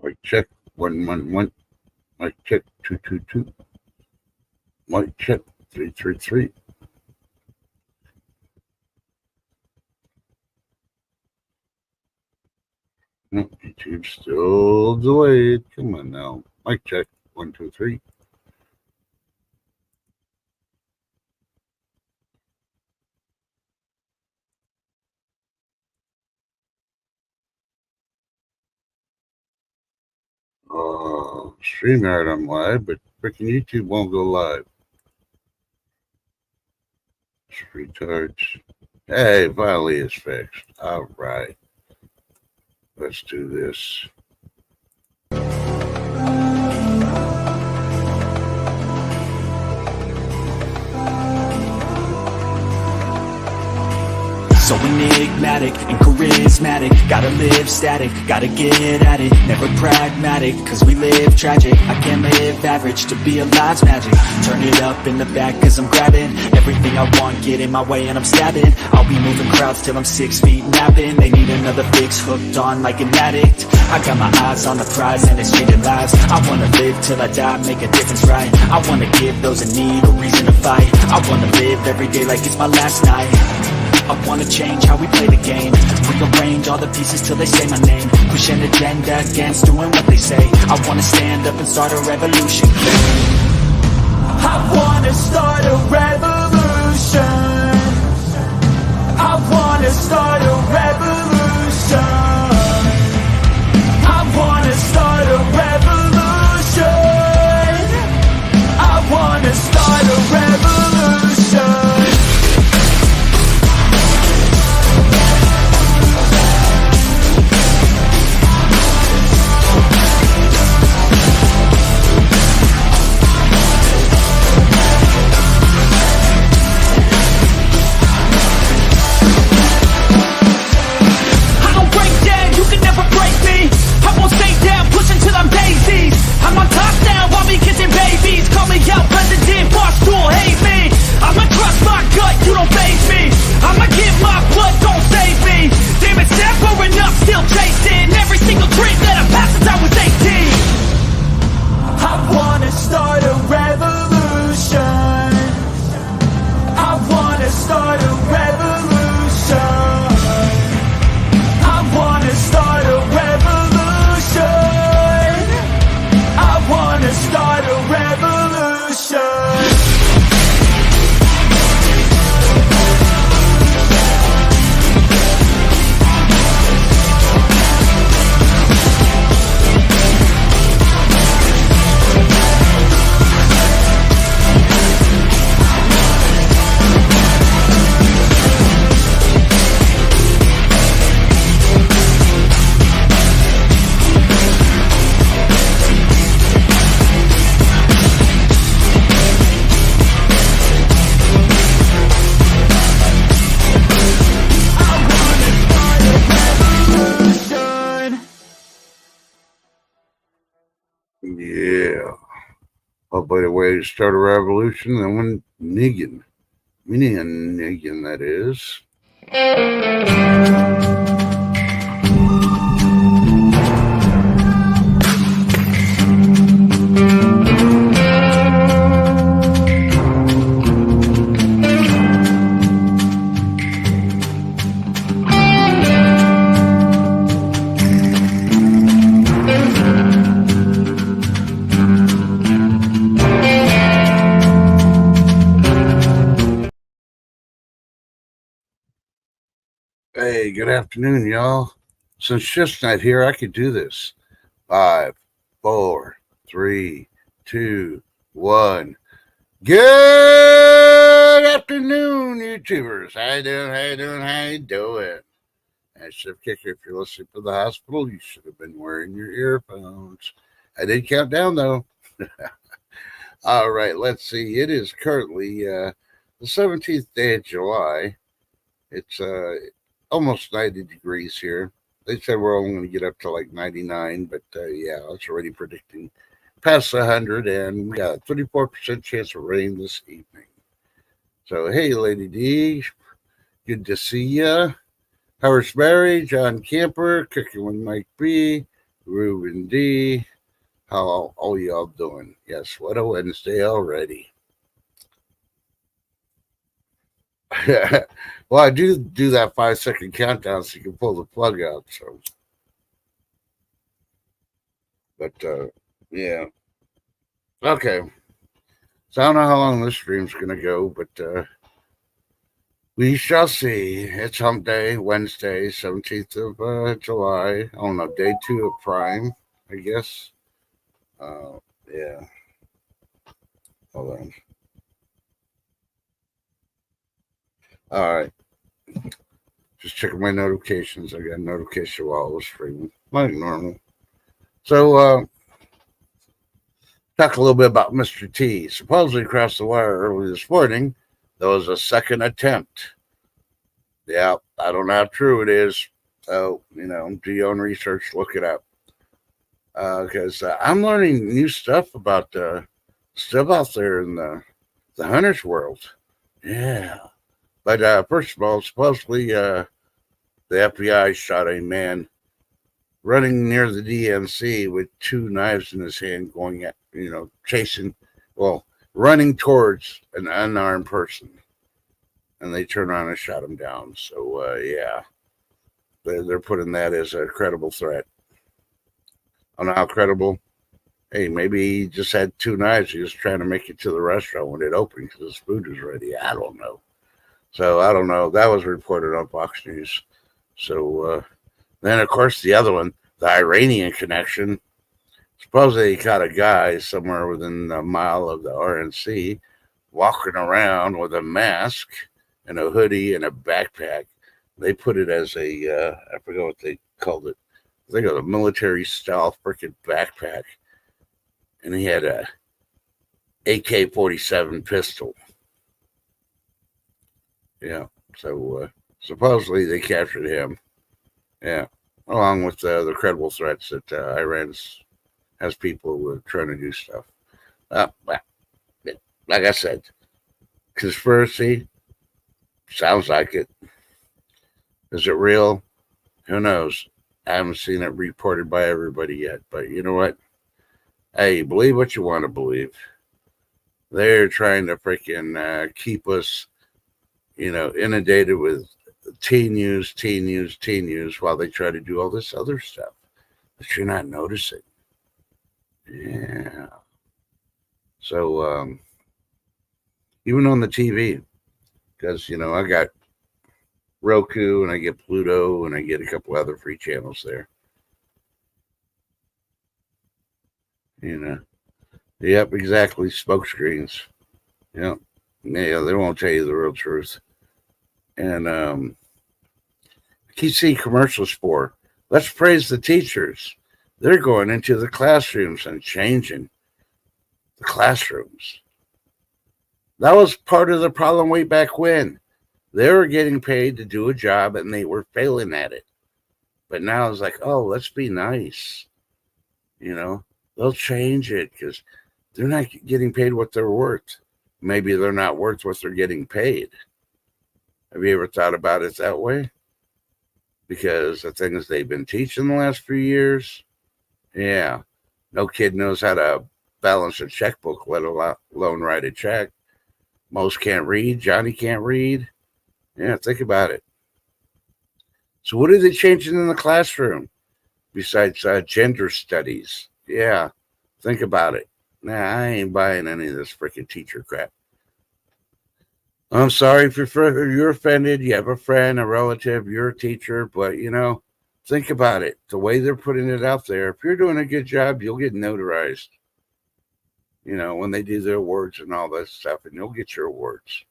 Mic check 111. Mic check 222. Mic check 333. Nope, YouTube's still delayed. Come on now. Mic check 123. StreamYard I'm live, but freaking YouTube won't go live. Retards. Hey, finally it's fixed. All right. Let's do this. So enigmatic and charismatic, gotta live static, gotta get at it, never pragmatic, cause we live tragic. I can't live average, to be alive's magic. Turn it up in the back cause I'm grabbing everything I want, get in my way and I'm stabbing. I'll be moving crowds till I'm 6 feet napping. They need another fix, hooked on like an addict. I got my eyes on the prize and it's changing lives. I wanna live till I die, make a difference, right? I wanna give those in need a reason to fight. I wanna live every day like it's my last night. I wanna change how we play the game, rearrange all the pieces till they say my name, push an agenda against doing what they say. I wanna stand up and start a revolution. I wanna start a revolution. I wanna start a revolution. I wanna start a revolution. I wanna start a revolution. I'm on top now, while me kissing babies. Call me out, president, boss, tool, hate me. I'ma trust my gut, you don't faze me. I'ma give my blood, don't save me. Damn it, never enough, still chasing every single dream that I've had since I was 18. I wanna start a revolution. I wanna start a revolution. I wanna start a revolution. I wanna start a revolution. Yeah. Oh, by the way, to start a revolution, then when Negan, that is. Hey, good afternoon, y'all. Since Shift's not here, I could do this. 5, 4, 3, 2, 1. Good afternoon, YouTubers. How you doing? How you doing? How you doing? And Shift Kicker, if you're listening to the hospital, you should have been wearing your earphones. I did count down, though. All right, let's see. It is currently the 17th day of July. It's almost 90 degrees here. They said we're only going to get up to like 99, but yeah, it's already predicting past 100, and we got a 34% chance of rain this evening. So, hey, Lady D, good to see ya. Howard's Barry, John Camper, Cooking with Mike B, Ruben D. How all y'all doing? Yes, what a Wednesday already. Well, I do that 5-second countdown so you can pull the plug out. So, but yeah, okay. So I don't know how long this stream's gonna go, but we shall see. It's Hump Day, Wednesday, 17th of July. I don't know, day 2 of Prime, I guess. Yeah. Hold on. All right. Just checking my notifications. I got a notification while I was streaming, like normal. So, talk a little bit about Mr. T. Supposedly across the wire early this morning, there was a second attempt. Yeah, I don't know how true it is. So, do your own research, look it up. Because I'm learning new stuff about stuff out there in the hunter's world. Yeah. But first of all, supposedly the FBI shot a man running near the DNC with 2 knives in his hand, going at, running towards an unarmed person. And they turned around and shot him down. So, yeah, they're putting that as a credible threat. I don't know how credible. Hey, maybe he just had 2 knives. He was trying to make it to the restaurant when it opened because his food was ready. I don't know. So, I don't know. That was reported on Fox News. So, then, of course, the other one, the Iranian connection. Supposedly he caught a guy somewhere within a mile of the RNC walking around with a mask and a hoodie and a backpack. They put it as I forget what they called it. I think it was a military style freaking backpack. And he had a AK-47 pistol. Yeah. So supposedly they captured him. Yeah. Along with the credible threats that Iran has people trying to do stuff. Well, like I said, conspiracy, sounds like it. Is it real? Who knows? I haven't seen it reported by everybody yet. But you know what? Hey, believe what you want to believe. They're trying to freaking keep us, inundated with teen news, while they try to do all this other stuff that you're not noticing. Yeah. So, even on the TV, because, I got Roku and I get Pluto and I get a couple other free channels there. Yep, exactly. Smoke screens. Yep. Yeah, they won't tell you the real truth. And I keep seeing commercials for, let's praise the teachers. They're going into the classrooms and changing the classrooms. That was part of the problem way back when. They were getting paid to do a job and they were failing at it. But now it's like, oh, let's be nice. They'll change it because they're not getting paid what they're worth. Maybe they're not worth what they're getting paid. Have you ever thought about it that way? Because the things they've been teaching the last few years, yeah, no kid knows how to balance a checkbook, let alone write a check. Most can't read. Johnny can't read. Yeah, think about it. So what are they changing in the classroom besides gender studies? Yeah, think about it. Nah, I ain't buying any of this freaking teacher crap. I'm sorry if you're offended. You have a friend, a relative, you're a teacher, but, think about it. The way they're putting it out there, if you're doing a good job, you'll get notarized. When they do their awards and all that stuff, and you'll get your awards.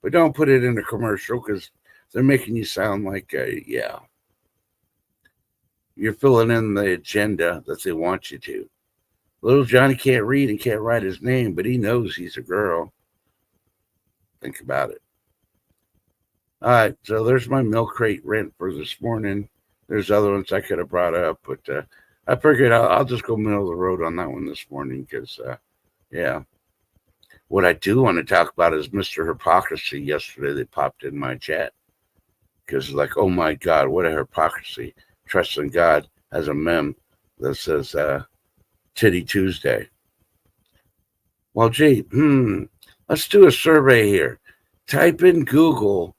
But don't put it in a commercial because they're making you sound like, you're filling in the agenda that they want you to. Little Johnny can't read and can't write his name, but he knows he's a girl. Think about it. All right, so there's my milk crate rent for this morning. There's other ones I could have brought up, but I figured I'll just go middle of the road on that one this morning because, yeah. What I do want to talk about is Mr. Hypocrisy yesterday. They popped in my chat because like, oh my God, what a hypocrisy. Trusting God as a mem that says Titty Tuesday. Well, gee, let's do a survey here. Type in Google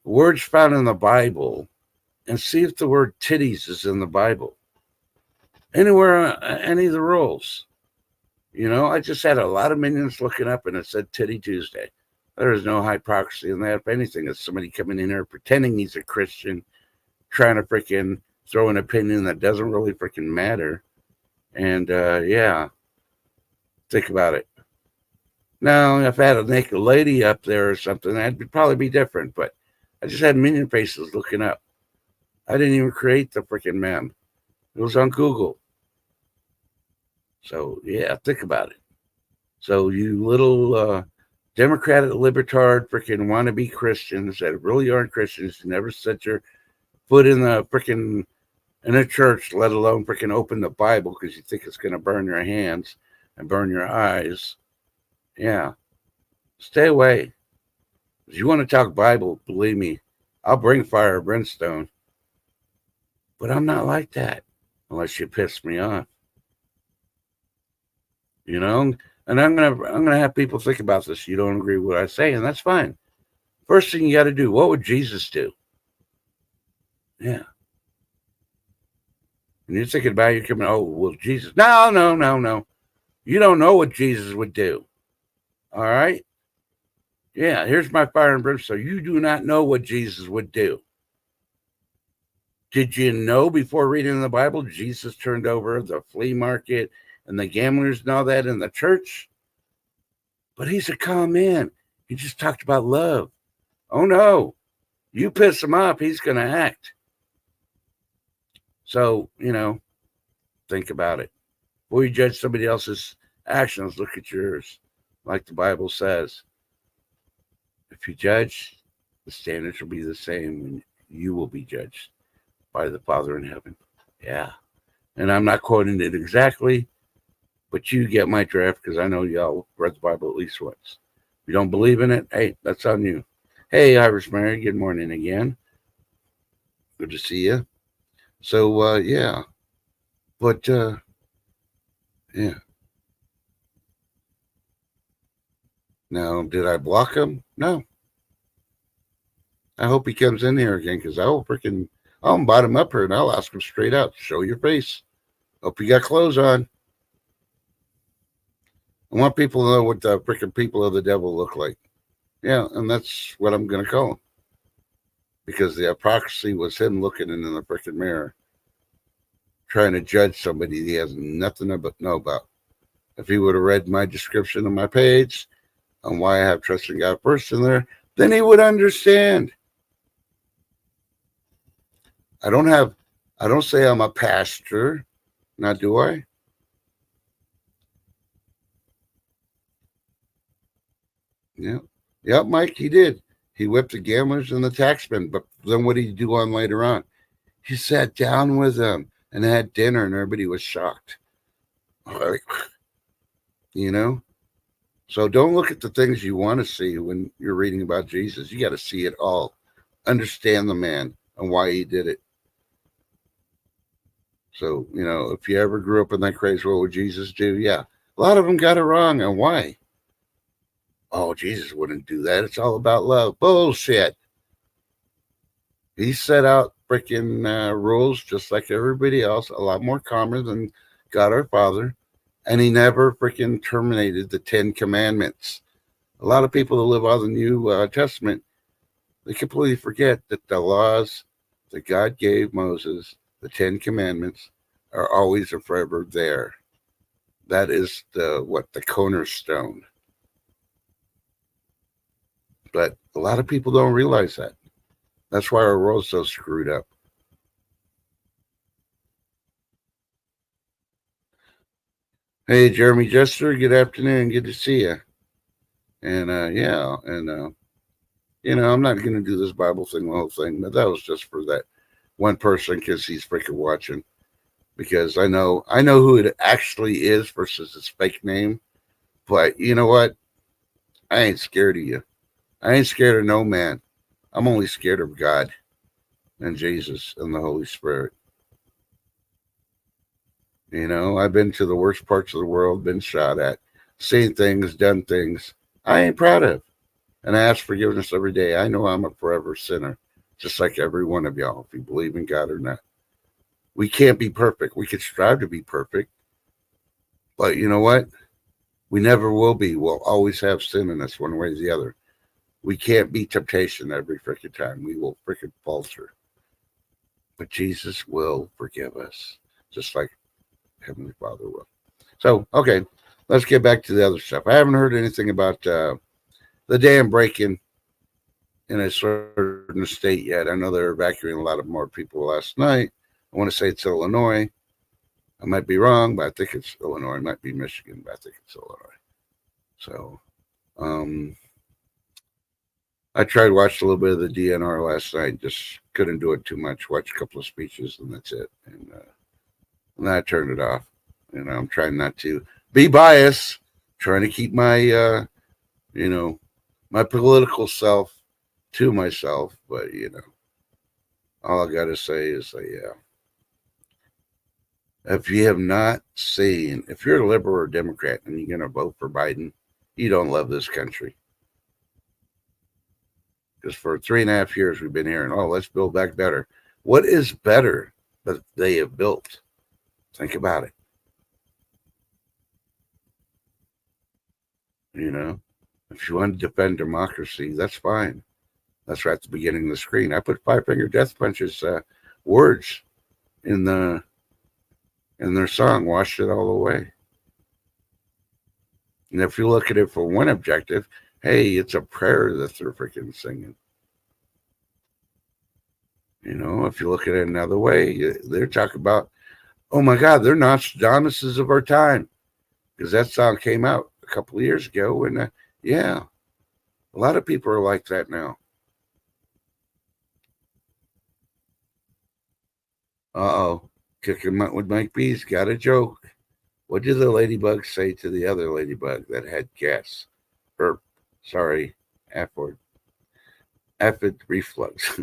words found in the Bible and see if the word titties is in the Bible. Anywhere, any of the rules. You know, I just had a lot of minions looking up and it said Titty Tuesday. There is no hypocrisy in that. If anything, it's somebody coming in here pretending he's a Christian, trying to freaking throw an opinion that doesn't really freaking matter. And yeah, think about it. Now, if I had a naked lady up there or something, that'd probably be different. But I just had minion faces looking up. I didn't even create the freaking meme. It was on Google. So, yeah, think about it. So, you little Democratic libertard freaking wannabe Christians that really aren't Christians, who never set your foot in the freaking in a church, let alone freaking open the Bible because you think it's going to burn your hands and burn your eyes. Yeah, stay away. If you want to talk Bible, believe me, I'll bring fire and brimstone. But I'm not like that unless you piss me off. You know, and I'm gonna have people think about this. You don't agree with what I say, and that's fine. First thing you got to do, what would Jesus do? Yeah. And you're thinking about you're coming, oh, well, Jesus. No. You don't know what Jesus would do. All right? Yeah, here's my fire and brimstone. You do not know what Jesus would do. Did you know before reading the Bible, Jesus turned over the flea market and the gamblers and all that in the church? But he's a calm man. He just talked about love. Oh, no. You piss him off, he's going to act. So, you know, think about it. Before you judge somebody else's actions, look at yours. Like the Bible says, if you judge, the standards will be the same when you will be judged by the Father in heaven. Yeah. And I'm not quoting it exactly, but you get my draft because I know y'all read the Bible at least once. If you don't believe in it, hey, that's on you. Hey, Irish Mary, good morning again. Good to see you. So, yeah. But, yeah. Now, did I block him? No. I hope he comes in here again because I'll invite him up here and I'll ask him straight out, show your face. Hope you got clothes on. I want people to know what the freaking people of the devil look like. Yeah, and that's what I'm going to call him. Because the hypocrisy was him looking in the freaking mirror, trying to judge somebody he has nothing to know about. If he would have read my description on my page on why I have trust in God first in there, then he would understand. I don't say I'm a pastor. Now, do I? Yeah. Yep, Mike, he did. He whipped the gamblers and the taxmen. But then what did he do on later on? He sat down with them and had dinner and everybody was shocked. You know? So don't look at the things you want to see when you're reading about Jesus. You got to see it all. Understand the man and why he did it. So, you know, if you ever grew up in that craze, what would Jesus do? Yeah. A lot of them got it wrong. And why? Oh, Jesus wouldn't do that. It's all about love. Bullshit. He set out freaking rules just like everybody else, a lot more calmer than God our Father. And he never freaking terminated the 10 Commandments. A lot of people that live out the New Testament, they completely forget that the laws that God gave Moses, the 10 Commandments, are always and forever there. That is the cornerstone. But a lot of people don't realize that. That's why our world's so screwed up. Hey, Jeremy Jester, good afternoon. Good to see you. And, yeah, and, you know, I'm not going to do this Bible thing, the whole thing, but that was just for that one person because he's freaking watching. Because I know who it actually is versus his fake name. But you know what? I ain't scared of you. I ain't scared of no man. I'm only scared of God and Jesus and the Holy Spirit. I've been to the worst parts of the world, been shot at, seen things, done things I ain't proud of. And I ask forgiveness every day. I know I'm a forever sinner, just like every one of y'all, if you believe in God or not. We can't be perfect. We can strive to be perfect. But you know what? We never will be. We'll always have sin in us one way or the other. We can't beat temptation every freaking time. We will freaking falter. But Jesus will forgive us, just like Heavenly Father will. So, okay, let's get back to the other stuff. I haven't heard anything about the dam breaking in a certain state yet. I know they're evacuating a lot of more people last night. I want to say it's Illinois. I might be wrong, but I think it's Illinois. It might be Michigan, but I think it's Illinois. So, I tried watching a little bit of the DNR last night. Just couldn't do it too much. Watch a couple of speeches, and that's it. And then I turned it off. I'm trying not to be biased, trying to keep my, my political self to myself. But, all I got to say is, yeah. If you have not seen, if you're a liberal or Democrat and you're going to vote for Biden, you don't love this country. Because for 3.5 years, we've been hearing, oh, let's build back better. What is better that they have built? Think about it. If you want to defend democracy, that's fine. That's right at the beginning of the screen. I put Five-Finger Death Punch's words in their song, Washed It All Away. And if you look at it for one objective, hey, it's a prayer that they're freaking singing. If you look at it another way, they're talking about, oh my God, they're Nostradamuses of our time. Because that song came out a couple of years ago. And yeah, a lot of people are like that now. Uh-oh. Kicking Mutt with Mike B's got a joke. What did the ladybug say to the other ladybug that had gas? Acid reflux.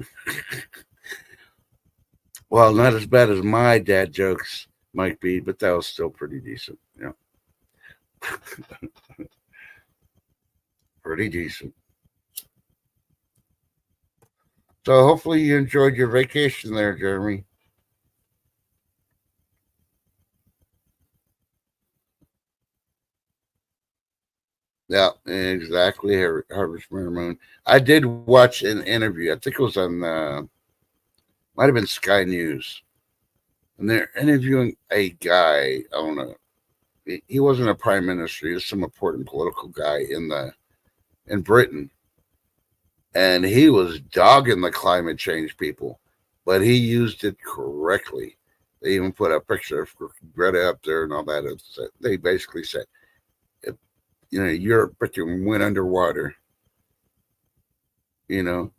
Well, not as bad as my dad jokes, Mike B, but that was still pretty decent. Yeah. Pretty decent. So hopefully you enjoyed your vacation there, Jeremy. Yeah, exactly. Harvest Moon. I did watch an interview. I think it was on, might have been Sky News. And they're interviewing a guy. I don't know. He wasn't a prime minister. He was some important political guy in Britain. And he was dogging the climate change people, but he used it correctly. They even put a picture of Greta up there and all that. They basically said, if Europe freaking went underwater, the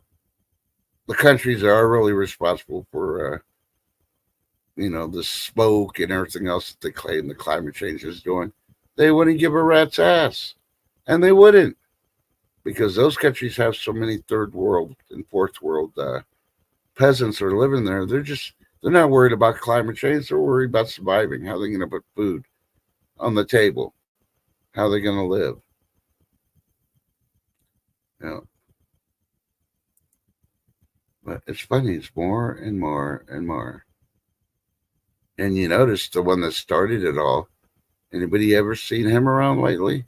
countries that are really responsible for, the smoke and everything else that they claim the climate change is doing, they wouldn't give a rat's ass. And they wouldn't. Because those countries have so many third world and fourth world peasants that are living there. They're not worried about climate change. They're worried about surviving. How they're going to put food on the table. How they're going to live. But it's funny. It's more and more and more. And you notice the one that started it all. Anybody ever seen him around lately?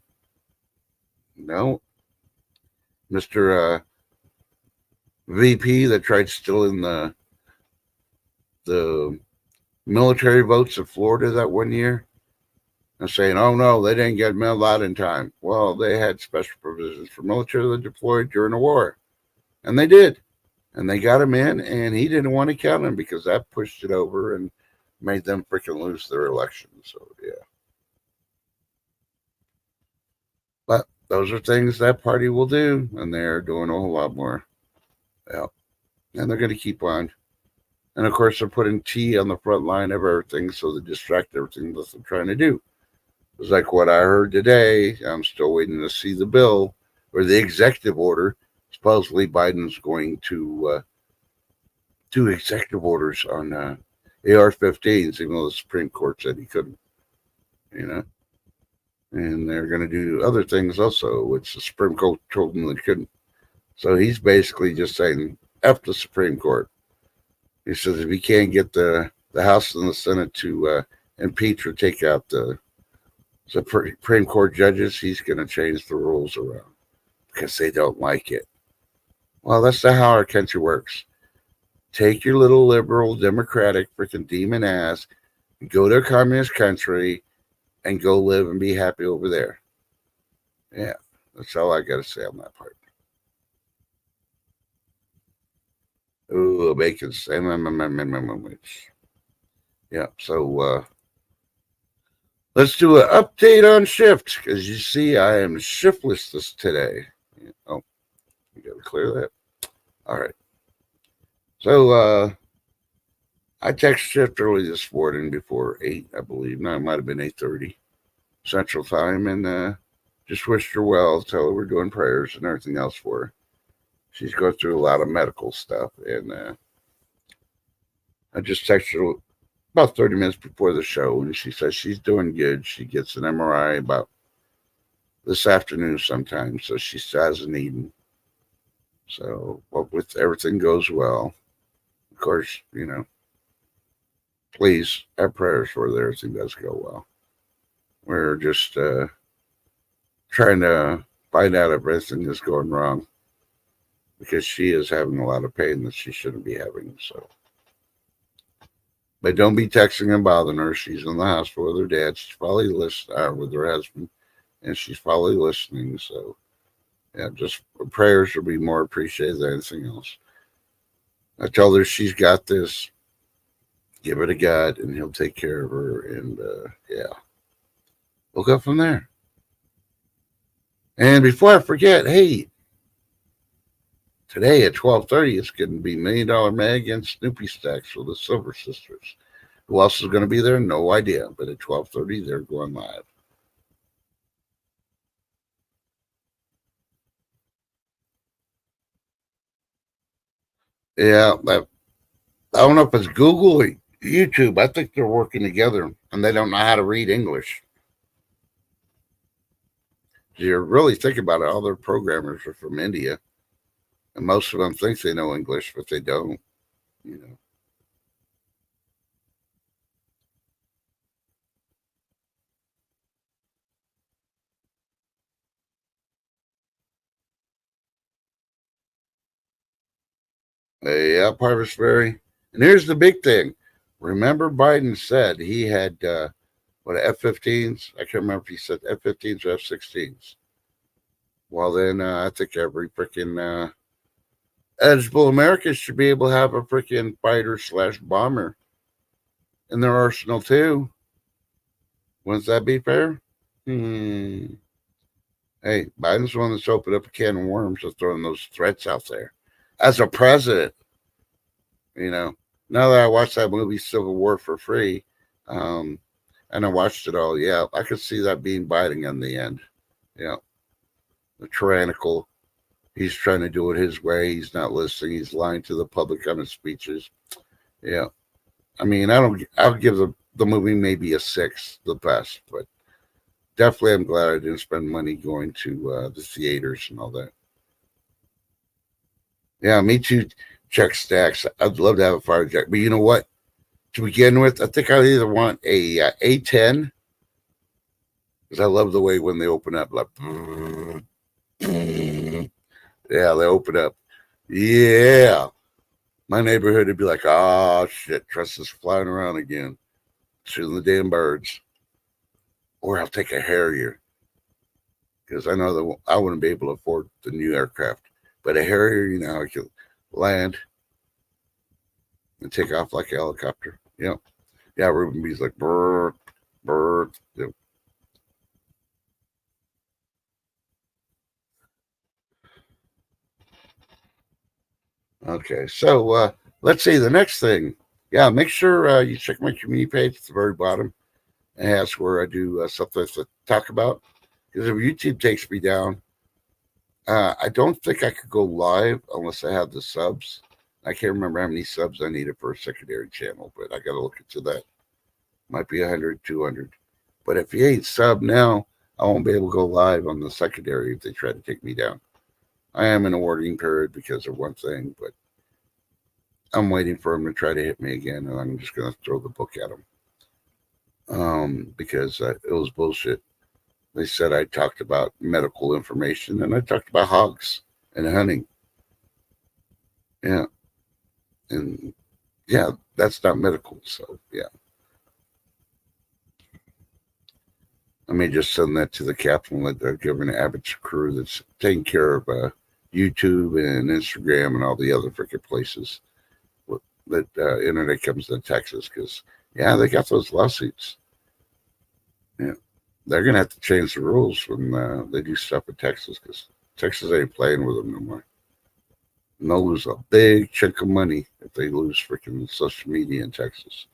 No. Mr. VP that tried stealing the military votes in Florida that one year and saying, oh no, they didn't get mailed out in time. Well, they had special provisions for military that deployed during the war. And they did. And they got him in, and he didn't want to count them because that pushed it over and made them freaking lose their election. So, yeah. But those are things that party will do, and they're doing a whole lot more. Yeah. And they're going to keep on. And, of course, they're putting T on the front line of everything so they distract everything that they're trying to do. It's like what I heard today. I'm still waiting to see the bill or the executive order. Supposedly Biden's going to do executive orders on AR-15s, even though the Supreme Court said he couldn't, and they're going to do other things also, which the Supreme Court told him they couldn't. So he's basically just saying, F the Supreme Court. He says if he can't get the House and the Senate to impeach or take out the Supreme Court judges, he's going to change the rules around because they don't like it. Well, that's not how our country works. Take your little liberal, democratic, freaking demon ass, go to a communist country, and go live and be happy over there. Yeah, that's all I got to say on that part. Ooh, bacon sandwich. Yeah, so let's do an update on shift, because you see I am shiftless today. Oh, you got to clear that. All right. So I texted shift early this morning before 8, I believe. No, it might have been 8:30 Central Time, and just wished her well, tell her we're doing prayers and everything else for her. She's going through a lot of medical stuff, and I just texted her about 30 minutes before the show, and she says she's doing good. She gets an MRI about this afternoon sometime, so she still hasn't eaten. So, well, with everything goes well, of course, please have prayers for that everything does go well. We're just trying to find out if everything is going wrong, because she is having a lot of pain that she shouldn't be having. So, but don't be texting and bothering her. She's in the hospital with her dad. She's probably listening, with her husband, and she's probably listening. So, yeah, just prayers will be more appreciated than anything else. I told her she's got this. Give it to God, and He'll take care of her. And yeah, we'll go from there. And before I forget, hey, today at 12:30, it's going to be $1 Million Meg and Snoopy Stacks with the Silver Sisters. Who else is going to be there? No idea. But at 12:30, they're going live. Yeah, I don't know if it's Google or YouTube. I think they're working together, and they don't know how to read English. You really think about it, all their programmers are from India, and most of them think they know English, but they don't. Yeah, Parvisberry. And here's the big thing. Remember, Biden said he had F-15s? I can't remember if he said F-15s or F-16s. Well, then I think every freaking eligible American should be able to have a freaking fighter/bomber in their arsenal too. Wouldn't that be fair? Hey, Biden's the one that's opened up a can of worms of throwing those threats out there. As a president, now that I watched that movie Civil War for free, and I watched it all, yeah, I could see that being Biden in the end. Yeah, the tyrannical. He's trying to do it his way. He's not listening. He's lying to the public on his speeches. Yeah, I mean, I'll give the movie maybe a 6, the best, but definitely I'm glad I didn't spend money going to the theaters and all that. Yeah, me too, Chuck Stacks. I'd love to have a fighter jet, but you know what? To begin with, I think I either want a A-10, because I love the way when they open up, like, yeah, they open up. Yeah, my neighborhood would be like, oh shit, Trust is flying around again, shooting the damn birds. Or I'll take a Harrier, because I know that I wouldn't be able to afford the new aircraft. But a Harrier, I could land and take off like a helicopter. Yeah. Ruben B's like, brr, brr. Yep. Okay, so let's see the next thing. Yeah, make sure you check my community page at the very bottom, and that's where I do something to talk about. Because if YouTube takes me down, I don't think I could go live unless I have the subs. I can't remember how many subs I needed for a secondary channel, but I got to look into that. Might be 100, 200. But if you ain't sub now, I won't be able to go live on the secondary if they try to take me down. I am in a warning period because of one thing, but I'm waiting for them to try to hit me again, and I'm just going to throw the book at them. Because it was bullshit. They said I talked about medical information, and I talked about hogs and hunting. Yeah. And yeah, that's not medical. So yeah. Let me just send that to the captain. Let the Governor Abbott's crew that's taking care of YouTube and Instagram and all the other freaking places that internet comes to Texas. Because yeah, they got those lawsuits. Yeah, they're gonna have to change the rules when they do stuff in Texas, because Texas ain't playing with them no more. And they'll lose a big chunk of money if they lose freaking social media in Texas.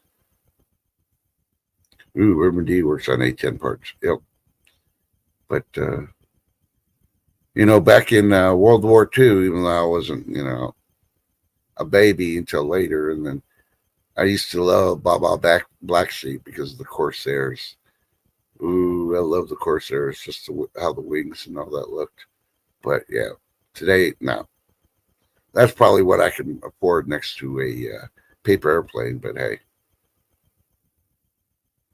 Ooh, Urban D works on A10 parts. Yep. But, back in World War II, even though I wasn't, a baby until later, and then I used to love Baba Black Sheep because of the Corsairs. Ooh, I love the Corsairs, just how the wings and all that looked. But, yeah, today, no. That's probably what I can afford next to a paper airplane, but hey.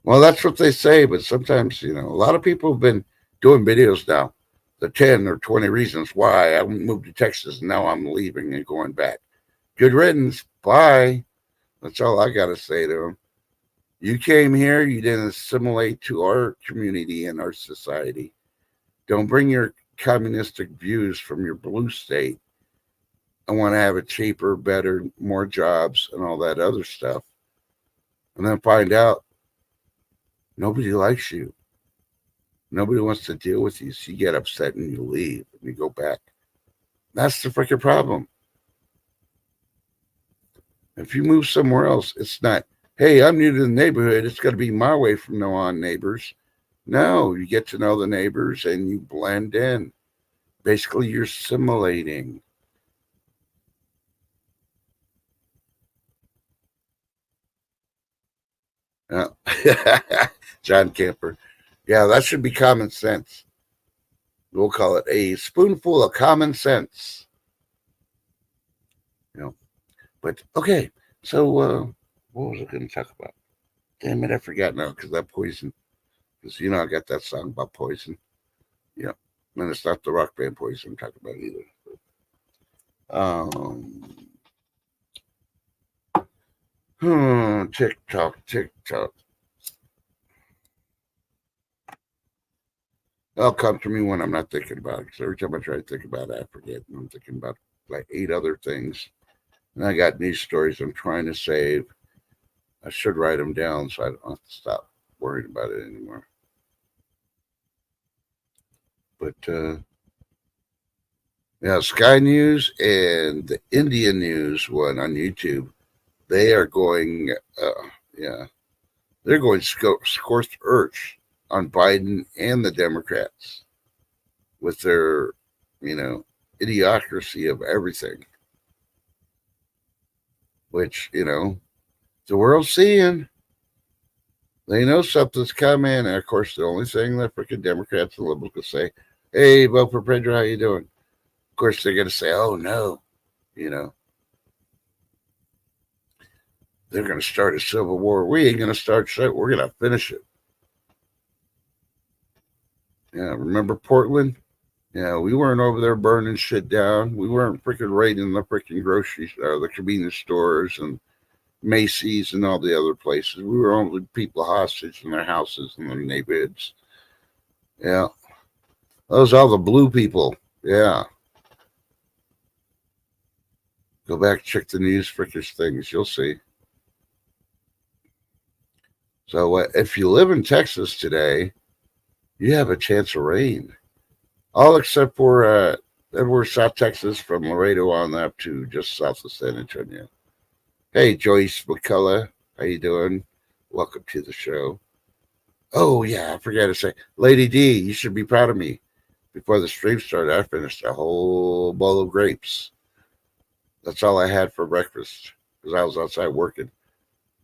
Well, that's what they say, but sometimes, a lot of people have been doing videos now, the 10 or 20 reasons why I moved to Texas, and now I'm leaving and going back. Good riddance. Bye. That's all I got to say to them. You came here, you didn't assimilate to our community and our society. Don't bring your communistic views from your blue state. I want to have it cheaper, better, more jobs, and all that other stuff. And then find out nobody likes you. Nobody wants to deal with you. So you get upset and you leave and you go back. That's the freaking problem. If you move somewhere else, it's not, hey, I'm new to the neighborhood. It's going to be my way from now on, neighbors. No, you get to know the neighbors and you blend in. Basically, you're assimilating. John Camper. Yeah, that should be common sense. We'll call it a spoonful of common sense. But okay, so what was I going to talk about? Damn it, I forgot now because that Poison. Because I got that song about Poison. Yeah, and it's not the rock band Poison I'm talking about either. TikTok. That'll come to me when I'm not thinking about it. Because every time I try to think about it, I forget. And I'm thinking about like 8 other things. And I got news stories I'm trying to save. I should write them down so I don't have to stop worrying about it anymore. But, yeah, Sky News and the Indian News one on YouTube, they are going, they're going scorched earth on Biden and the Democrats with their, idiocracy of everything. Which, the world's seeing. They know something's coming. And, of course, the only thing that freaking Democrats and liberals can say, hey, vote for Pedro, how you doing? Of course, they're going to say, oh, no. They're going to start a civil war. We ain't going to start shit. We're going to finish it. Yeah, remember Portland? Yeah, we weren't over there burning shit down. We weren't freaking raiding the freaking grocery or the convenience stores and Macy's and all the other places. We were only people hostage in their houses and their neighborhoods. Yeah. Those are all the blue people. Yeah. Go back, check the news freakish things. You'll see. So if you live in Texas today, you have a chance of rain. All except for everywhere South Texas from Laredo on up to just south of San Antonio. Hey, Joyce McCullough. How you doing? Welcome to the show. Oh, yeah, I forgot to say. Lady D, you should be proud of me. Before the stream started, I finished a whole bowl of grapes. That's all I had for breakfast because I was outside working.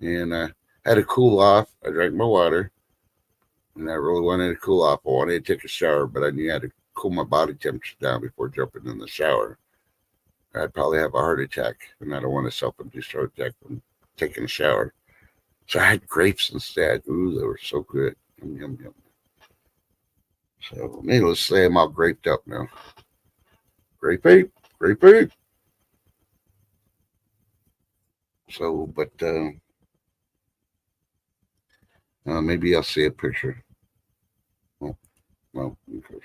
And I had to cool off. I drank my water, and I really wanted to cool off. I wanted to take a shower, but I knew I had to cool my body temperature down before jumping in the shower. I'd probably have a heart attack, and I don't want a self-induced heart attack from taking a shower. So I had grapes instead. Ooh, they were so good. Yum, yum, yum. So needless to say, I'm all graped up now. Grape ape, grape ape. So, but maybe I'll see a picture. Well, of course.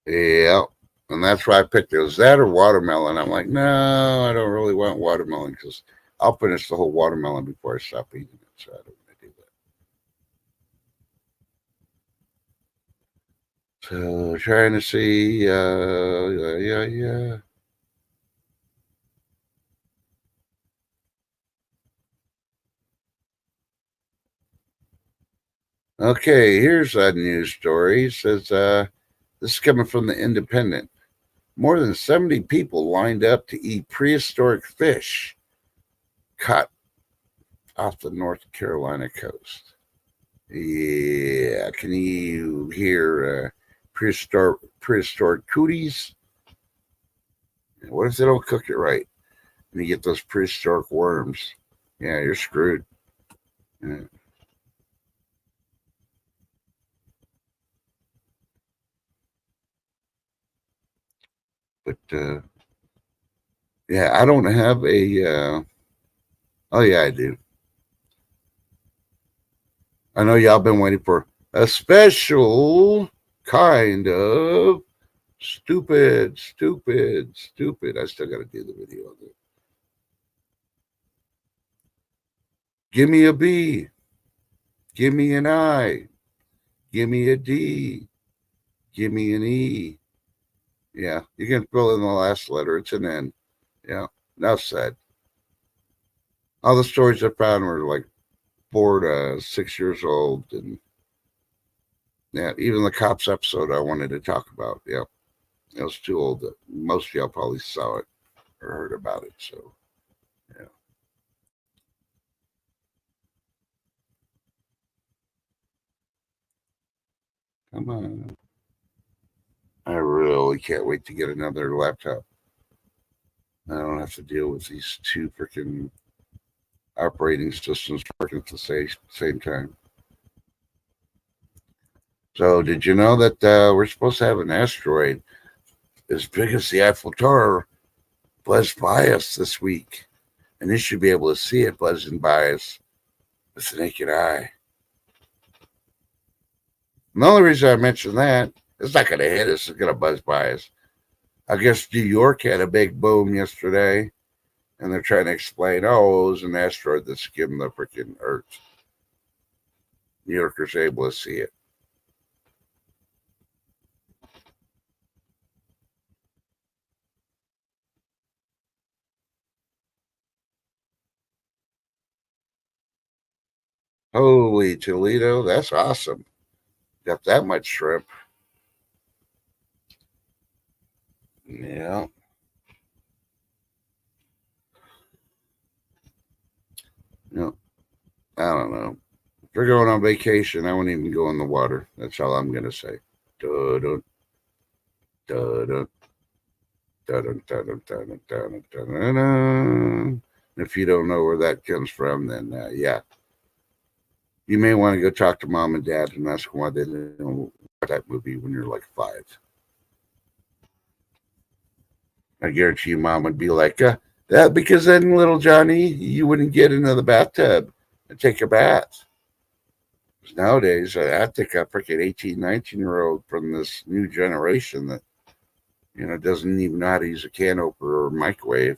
Yeah, and that's why I picked it. Was that or watermelon? I'm like, no, I don't really want watermelon because I'll finish the whole watermelon before I stop eating it. So I don't want to do that. So trying to see, yeah. Okay, here's a news story. It says this is coming from the Independent. More than 70 people lined up to eat prehistoric fish caught off the North Carolina coast. Yeah, can you hear prehistoric cooties? What if they don't cook it right and you get those prehistoric worms? Yeah, you're screwed. Yeah. But yeah, I don't have a. Oh yeah, I do. I know y'all been waiting for a special kind of stupid. I still got to do the video of it. Give me a B. Give me an I. Give me a D. Give me an E. Yeah, you can fill in the last letter. It's an N. Yeah, enough said. All the stories I found were like 4 to 6 years old, and yeah, even the cops episode I wanted to talk about. Yeah, it was too old. Most of y'all probably saw it or heard about it. So yeah, come on. I really can't wait to get another laptop. I don't have to deal with these two freaking operating systems working at the same time. So, did you know that we're supposed to have an asteroid as big as the Eiffel Tower buzz by us this week? And you should be able to see it buzzing by us with the naked eye. And the only reason I mention that, it's not going to hit us, it's going to buzz by us. I guess New York had a big boom yesterday, and they're trying to explain, oh, it was an asteroid that skimmed the freaking Earth. New Yorkers are able to see it. Holy Toledo, that's awesome. Got that much shrimp. Yeah. No, I don't know. If we're going on vacation, I won't even go in the water. That's all I'm gonna say. Dun, dun, dun. If you don't know where that comes from, then yeah, you may want to go talk to mom and dad and ask why they didn't watch that movie when you're like 5. I guarantee you, mom would be like, that because then, little Johnny, you wouldn't get into the bathtub and take a bath. Nowadays, I think a freaking 18, 19-year-old from this new generation that, doesn't even know how to use a can opener or microwave.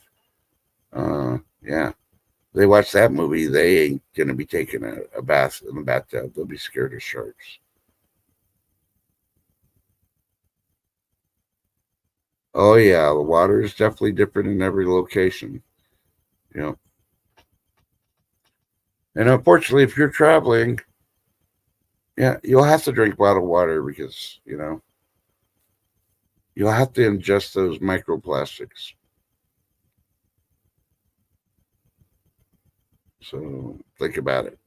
Yeah. They watch that movie, they ain't going to be taking a bath in the bathtub. They'll be scared of sharks. Oh, yeah. The water is definitely different in every location. And unfortunately, if you're traveling, yeah, you'll have to drink bottled water because, you'll have to ingest those microplastics. So think about it.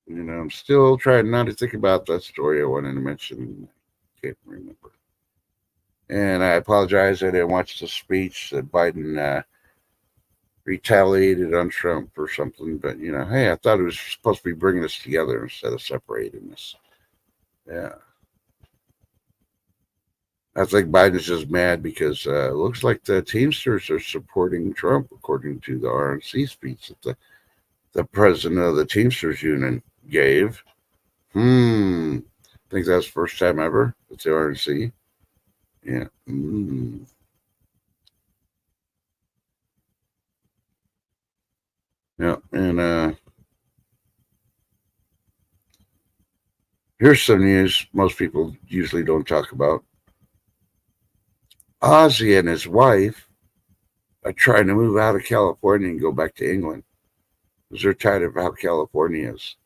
I'm still trying not to think about that story I wanted to mention. Can't remember. And I apologize. I didn't watch the speech that Biden retaliated on Trump or something. But, hey, I thought it was supposed to be bringing us together instead of separating us. Yeah. I think Biden's just mad because it looks like the Teamsters are supporting Trump, according to the RNC speech that the president of the Teamsters Union gave. I think that's the first time ever at the RNC. Yeah. Yeah. And here's some news most people usually don't talk about. Ozzy and his wife are trying to move out of California and go back to England because they're tired of how California is.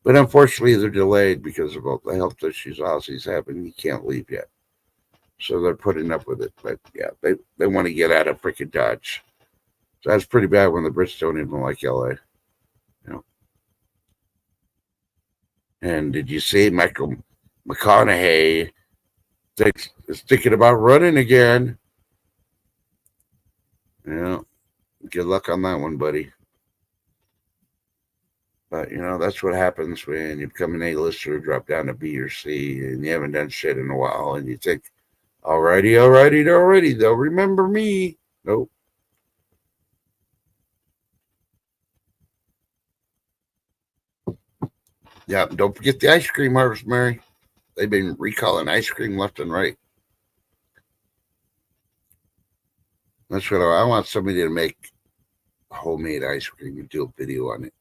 But unfortunately, they're delayed because of all the health issues Ozzy's having. He can't leave yet. So they're putting up with it. But yeah, they want to get out of freaking Dodge. So that's pretty bad when the Brits don't even like LA. And did you see Michael McConaughey is thinking about running again? Yeah. Good luck on that one, buddy. But that's what happens when you become an A-lister, drop down to B or C, and you haven't done shit in a while, and you think, alrighty, they'll remember me. Nope. Yeah, don't forget the ice cream harvest, Mary. They've been recalling ice cream left and right. That's what I want somebody to make homemade ice cream and do a video on it.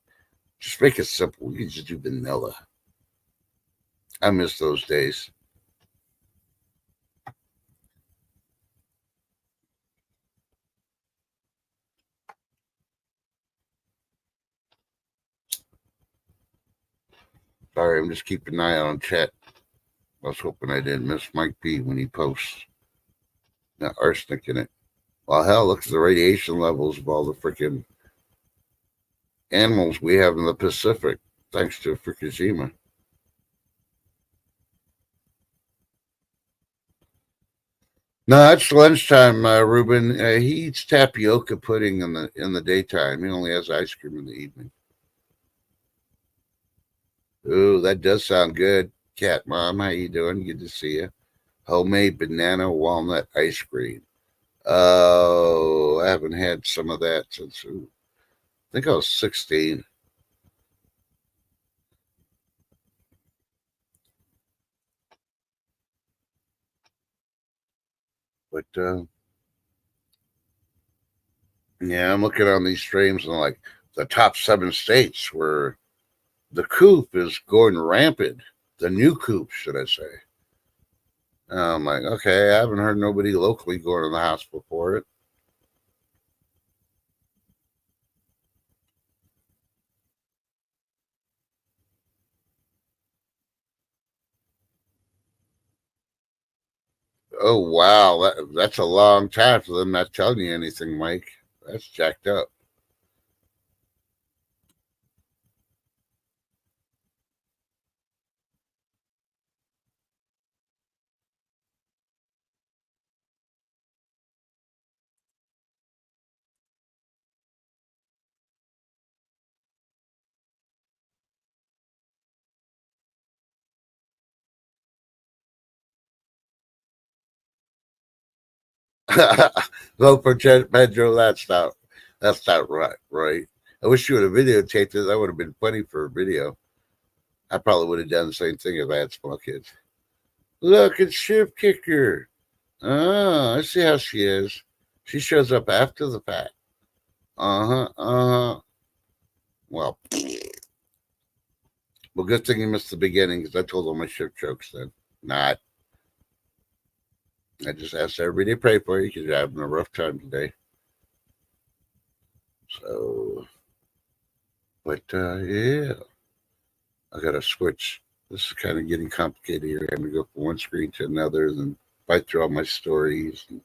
Just make it simple. You can just do vanilla. I miss those days. Sorry, I'm just keeping an eye on chat. I was hoping I didn't miss Mike P when he posts that arsenic in it. Well, hell, look at the radiation levels of all the freaking animals we have in the Pacific, thanks to Fukushima. No, it's lunchtime, Ruben. He eats tapioca pudding in the daytime. He only has ice cream in the evening. Ooh, that does sound good. Cat Mom, how you doing? Good to see you. Homemade banana walnut ice cream. Oh, I haven't had some of that since I think I was 16. But yeah, I'm looking on these streams and like the top 7 states where the coop is going rampant. The new coop, should I say? I'm like, okay, I haven't heard nobody locally going to the hospital for it. Oh wow, that's a long time for them not telling you anything, Mike. That's jacked up. Vote for Pedro. That's not right. Right. I wish you would have videotaped it. That would have been funny for a video. I probably would have done the same thing if I had small kids. Look, it's Shift Kicker. Oh, I see how she is. She shows up after the fact. Uh-huh. Well, good thing you missed the beginning because I told all my shift jokes then. Not. I just asked everybody to pray for you because you're having a rough time today. So, but yeah, I gotta switch This is kind of getting complicated here. I'm going to go from one screen to another and then fight through all my stories. And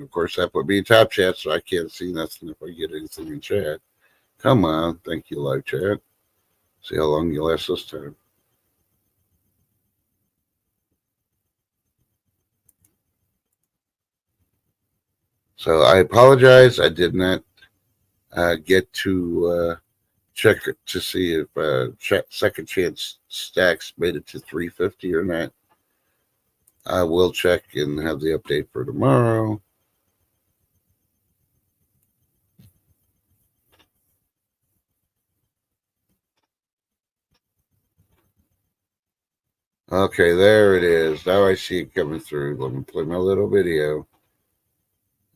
of course, that put me in top chat, so I can't see nothing if I get anything in chat. Come on. Thank you, live chat. See how long you last this time. So I apologize. I did not get to check to see if Second Chance Stacks made it to 350 or not. I will check and have the update for tomorrow. Okay, there it is. Now I see it coming through. Let me play my little video.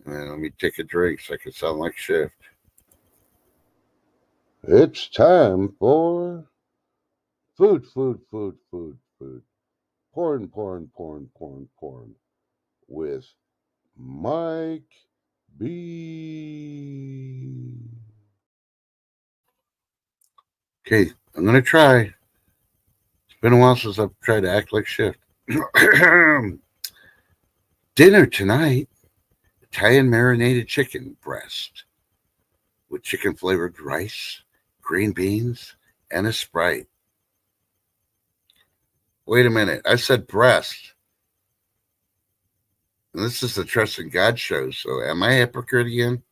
And let me take a drink so I can sound like Shift. It's time for food. Porn. With Mike B. Okay, I'm going to try. It's been a while since I've tried to act like Shift. Dinner tonight, Italian marinated chicken breast with chicken flavored rice, green beans, and a Sprite. Wait a minute, I said breast. And this is the Trust in God show, so am I a hypocrite again?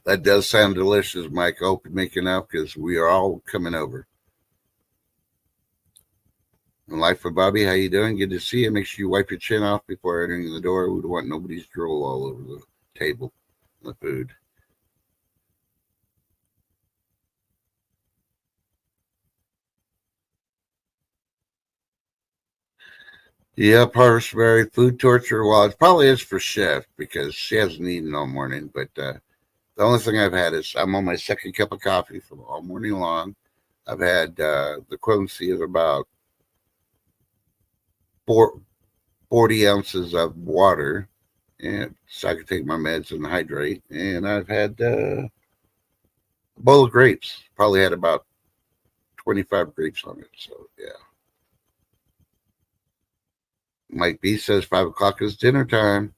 That does sound delicious, Mike. I hope you're making up because we are all coming over. And Life with Bobby, how you doing? Good to see you. Make sure you wipe your chin off before entering the door. We don't want nobody's drool all over the table, the food. Yep, Harvestberry, food torture. Well, it probably is for Chef because she hasn't eaten all morning. But the only thing I've had is I'm on my second cup of coffee from all morning long. I've had the equivalency of about 40 ounces of water, and so I can take my meds and hydrate. And I've had a bowl of grapes. Probably had about 25 grapes on it. So yeah. Mike B says 5 o'clock is dinner time.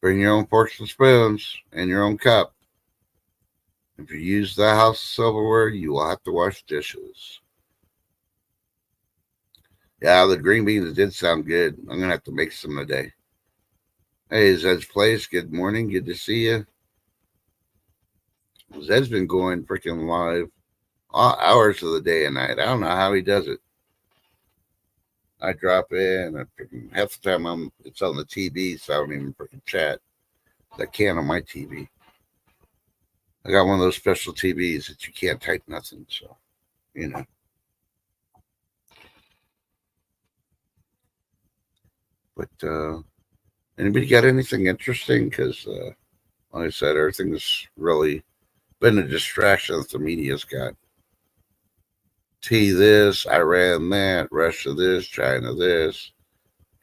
Bring your own forks and spoons and your own cup. If you use the house silverware, you will have to wash dishes. Yeah, the green beans did sound good. I'm going to have to make some today. Hey, Zed's Place, good morning. Good to see you. Zed's been going freaking live all hours of the day and night. I don't know how he does it. I drop in, and half the time it's on the TV, so I don't even freaking chat. I can't on my TV. I got one of those special TVs that you can't type nothing, so, you know. But anybody got anything interesting? Because, like I said, everything's really been a distraction that the media's got. T this, Iran that, Russia this, China this,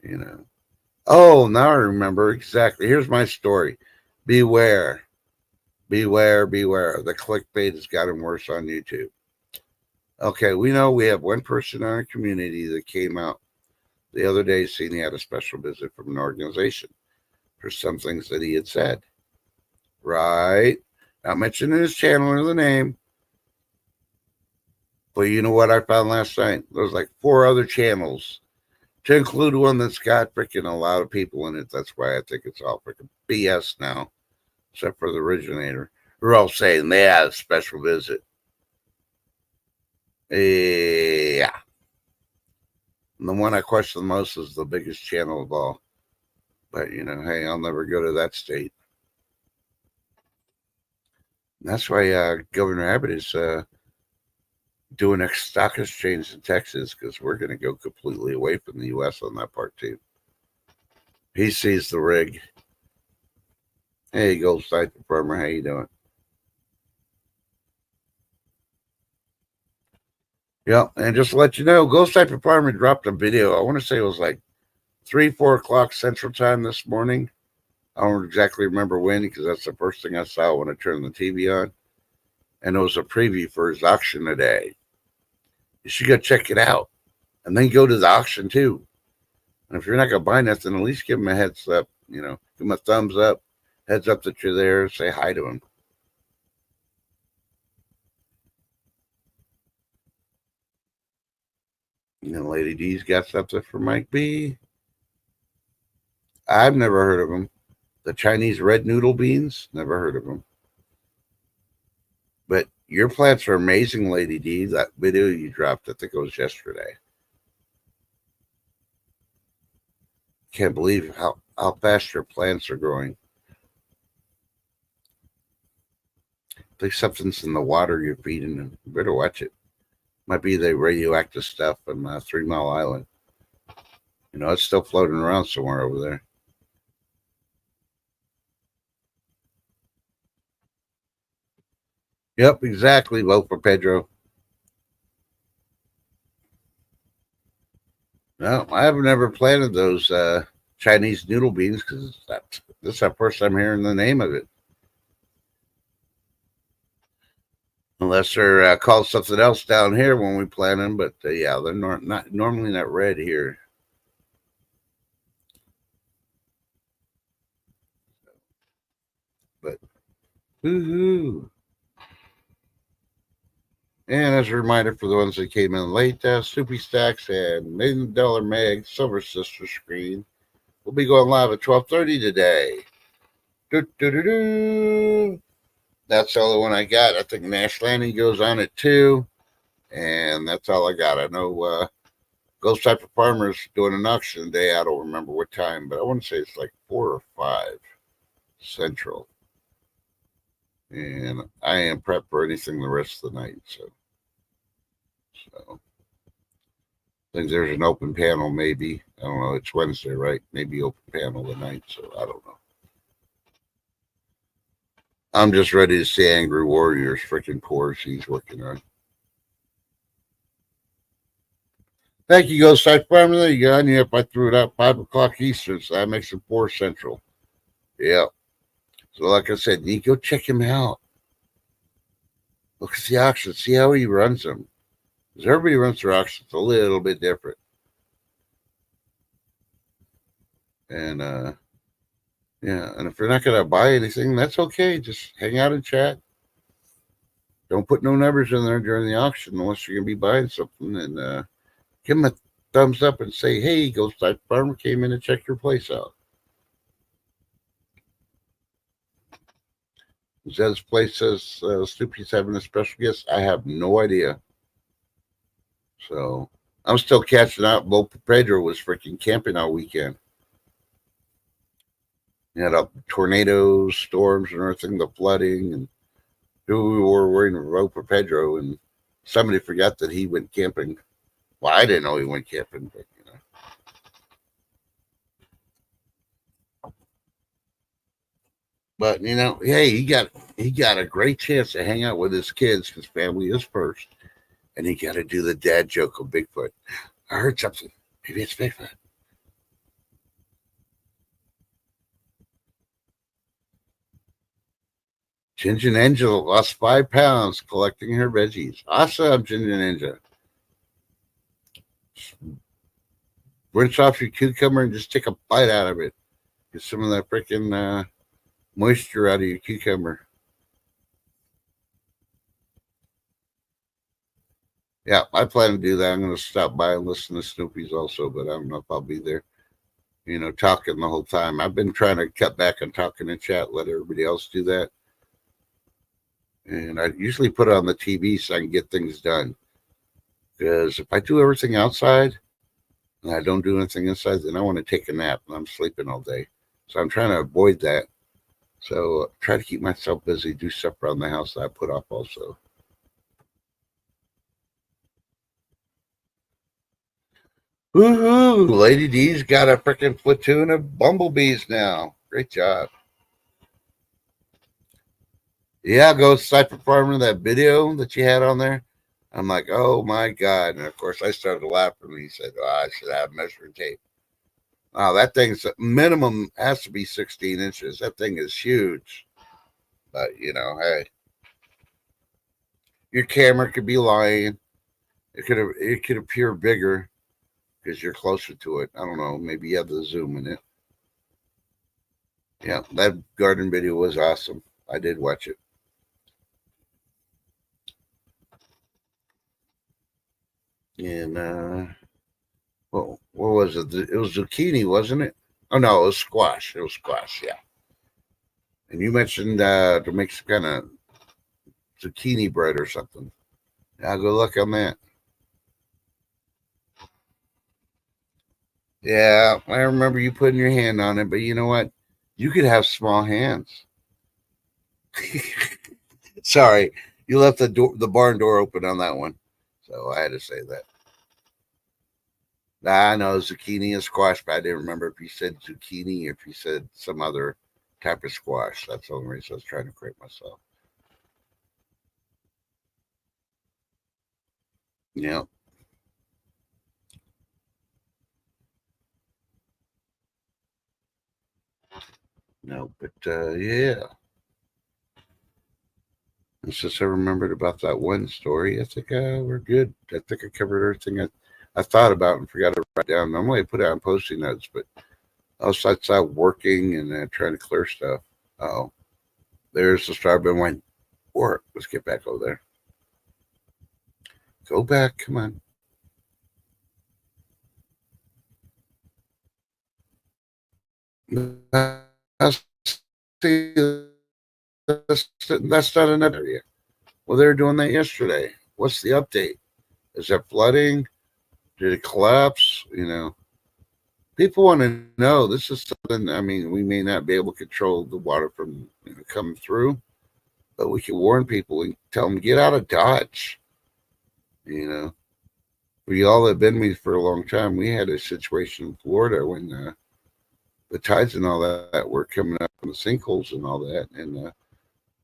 you know. Oh, now I remember exactly. Here's my story. Beware. The clickbait has gotten worse on YouTube. Okay, we know we have one person in our community that came out the other day saying he had a special visit from an organization for some things that he had said. Right? Not mentioning his channel or the name. But you know what I found last night? There's like 4 other channels, to include one that's got freaking a lot of people in it. That's why I think it's all freaking BS now, except for the originator. We're all saying they had a special visit. Yeah. And the one I question the most is the biggest channel of all. But, you know, hey, I'll never go to that state. And that's why Governor Abbott is doing a stock exchange in Texas, because we're going to go completely away from the U.S. on that part, too. He sees the rig. Hey, Gold Sniper Farmer, how you doing? Yeah, and just to let you know, Ghost Type Apartment dropped a video. I want to say it was like 3-4 o'clock Central Time this morning. I don't exactly remember when, because that's the first thing I saw when I turned the TV on. and it was a preview for his auction today. You should go check it out, and then go to the auction too. And if you're not gonna buy nothing, at least give him a heads up. Give him a thumbs up, heads up that you're there. Say hi to him. Lady D's got something for Mike B. I've never heard of them. The Chinese red noodle beans, never heard of them. But your plants are amazing, Lady D. That video you dropped, I think it was yesterday. Can't believe how fast your plants are growing. I think something's in the water you're feeding them. You better watch it. Might be the radioactive stuff on 3 Mile Island. It's still floating around somewhere over there. Yep, exactly. Vote for Pedro. No, I've never planted those Chinese noodle beans because this is the first time hearing the name of it. Unless they're called something else down here when we plant them, but yeah, they're not normally not red here. But woohoo! And as a reminder for the ones that came in late, Snoopy Stacks and $1 Million Meg Silver Sister screen will be going live at 12:30 today. That's the only one I got. I think Nash Landing goes on at 2, and that's all I got. I know Ghost Type of Farmers doing an auction today. I don't remember what time, but I want to say it's like 4 or 5 Central. And I am prepped for anything the rest of the night. So I think there's an open panel, maybe. I don't know. It's Wednesday, right? Maybe open panel tonight. So I don't know. I'm just ready to see Angry Warriors freaking course he's working on. Thank you, Ghost Type Farmer. There you go. Yep, I threw it up 5 o'clock Eastern, so that makes it 4 Central. Yep. So like I said, you go check him out. Look at the auction. See how he runs them. Because everybody runs their auctions a little bit different. And yeah, and if you're not going to buy anything, that's okay. Just hang out and chat. Don't put no numbers in there during the auction unless you're going to be buying something. And give him a thumbs up and say, hey, Ghost Type Farmer came in to check your place out. Zed's place says Snoopy's having a special guest. I have no idea. So I'm still catching up. Bo Pedro was freaking camping all weekend. You had tornadoes, storms, and everything, the flooding, and we were worrying about Bo Pedro, and somebody forgot that he went camping. Well, I didn't know he went camping, but But hey, he got a great chance to hang out with his kids because family is first, and he got to do the dad joke of Bigfoot. I heard something. Maybe it's Bigfoot. Ginger Ninja lost 5 pounds collecting her veggies. Awesome, Ginger Ninja. Rinse off your cucumber and just take a bite out of it. Get some of that freaking moisture out of your cucumber. Yeah, I plan to do that. I'm going to stop by and listen to Snoopy's also, but I don't know if I'll be there, talking the whole time. I've been trying to cut back on talking in chat, let everybody else do that. And I usually put it on the TV so I can get things done. Because if I do everything outside and I don't do anything inside, then I want to take a nap and I'm sleeping all day. So I'm trying to avoid that. So try to keep myself busy, do stuff around the house that I put off also. Woohoo! Lady D's got a freaking platoon of bumblebees now. Great job. Yeah, Ghost Type of Farmer, that video that you had on there. I'm like, oh my God. And of course, I started laughing when he said, I should have measuring tape. Wow, that thing's minimum has to be 16 inches. That thing is huge. But, hey. Your camera could be lying. It could appear bigger because you're closer to it. I don't know. Maybe you have the zoom in it. Yeah, that garden video was awesome. I did watch it. And well, what was it? It was zucchini, wasn't it? Oh no, it was squash. It was squash. Yeah. And you mentioned to make some kind of zucchini bread or something. I'll go look on that. Yeah, I remember you putting your hand on it, but you know what? You could have small hands. Sorry, you left the barn door open on that one, so I had to say that. Nah, I know zucchini and squash, but I didn't remember if you said zucchini or if you said some other type of squash. That's the only reason I was trying to correct myself. Yeah. No, but yeah. It's just I remembered about that one story. I think we're good. I think I covered everything I thought about and forgot to write down. Normally I put it on post-it notes, but I was outside working and trying to clear stuff. Oh, there's the Strawberry wine. Or let's get back over there. Go back. Come on. That's, that's not an area. Well, they were doing that yesterday. What's the update? Is that flooding? Did it collapse? People want to know. This is something. I mean, we may not be able to control the water from coming through, but we can warn people and tell them get out of Dodge. We all have been with me for a long time. We had a situation in Florida when the tides and all that were coming up in the sinkholes and all that, and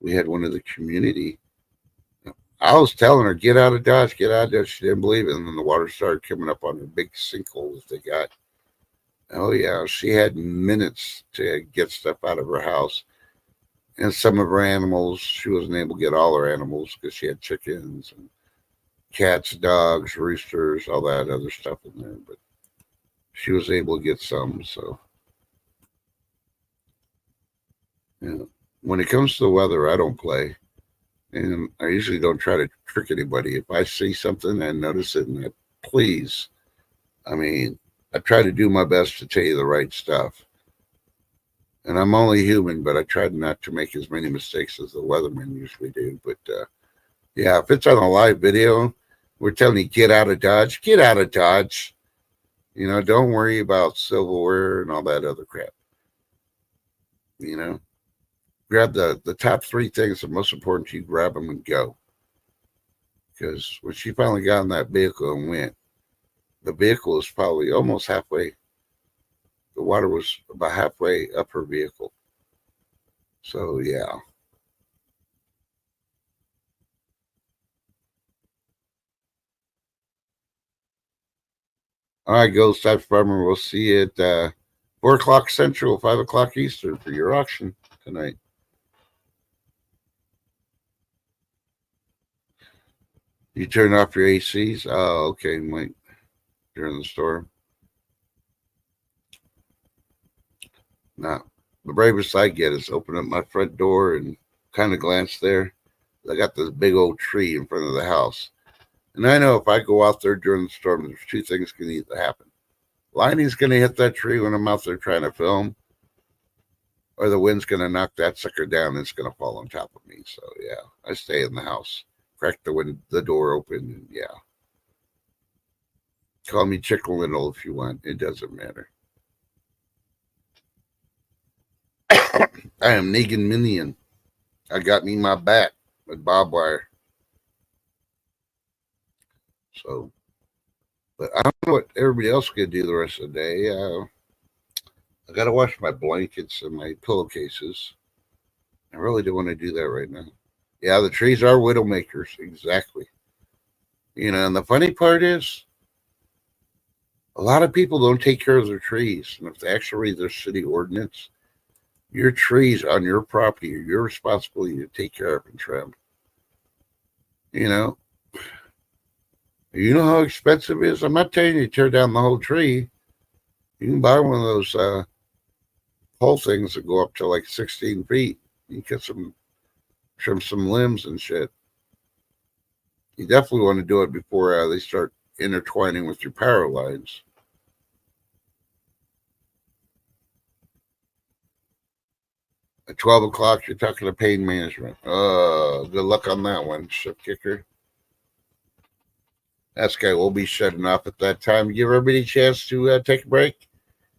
we had one of the community. I was telling her, get out of Dodge, get out of Dodge. She didn't believe it. And then the water started coming up on her big sinkhole that they got. Oh, yeah. She had minutes to get stuff out of her house. And some of her animals, she wasn't able to get all her animals because she had chickens and cats, dogs, roosters, all that other stuff in there. But she was able to get some. So, yeah. When it comes to the weather, I don't play. And I usually don't try to trick anybody. If I see something and notice it, and please, I mean, I try to do my best to tell you the right stuff. And I'm only human, but I try not to make as many mistakes as the weathermen usually do. But yeah, if it's on a live video, we're telling you get out of Dodge, get out of Dodge. Don't worry about silverware and all that other crap. Grab the top three things that are most important to you, grab them and go. Because when she finally got in that vehicle and went, the vehicle was probably almost halfway. The water was about halfway up her vehicle. So, yeah. All right, Ghost Type Farmer. We'll see you at 4 o'clock Central, 5 o'clock Eastern for your auction tonight. You turn off your ACs? Oh, okay, Mike. During the storm. Now, the bravest I get is open up my front door and kind of glance there. I got this big old tree in front of the house. And I know if I go out there during the storm, there's two things can either happen. Lightning's going to hit that tree when I'm out there trying to film, or the wind's going to knock that sucker down and it's going to fall on top of me. So, yeah, I stay in the house. Crack the door open, and yeah. Call me Chicken Little if you want. It doesn't matter. I am Negan Minion. I got me my bat with barbed wire. So, but I don't know what everybody else could do the rest of the day. I got to wash my blankets and my pillowcases. I really don't want to do that right now. Yeah, the trees are widow makers. Exactly. And the funny part is, a lot of people don't take care of their trees. And if they actually read their city ordinance, your trees on your property are your responsibility to take care of and trim. You know, you know how expensive it is. I'm not telling you to tear down the whole tree. You can buy one of those pole things that go up to like 16 feet. You can get trim some limbs and shit. You definitely want to do it before they start intertwining with your power lines. At 12 o'clock, you're talking to pain management. Good luck on that one, ship kicker. That guy will be shutting off at that time. Give everybody a chance to take a break,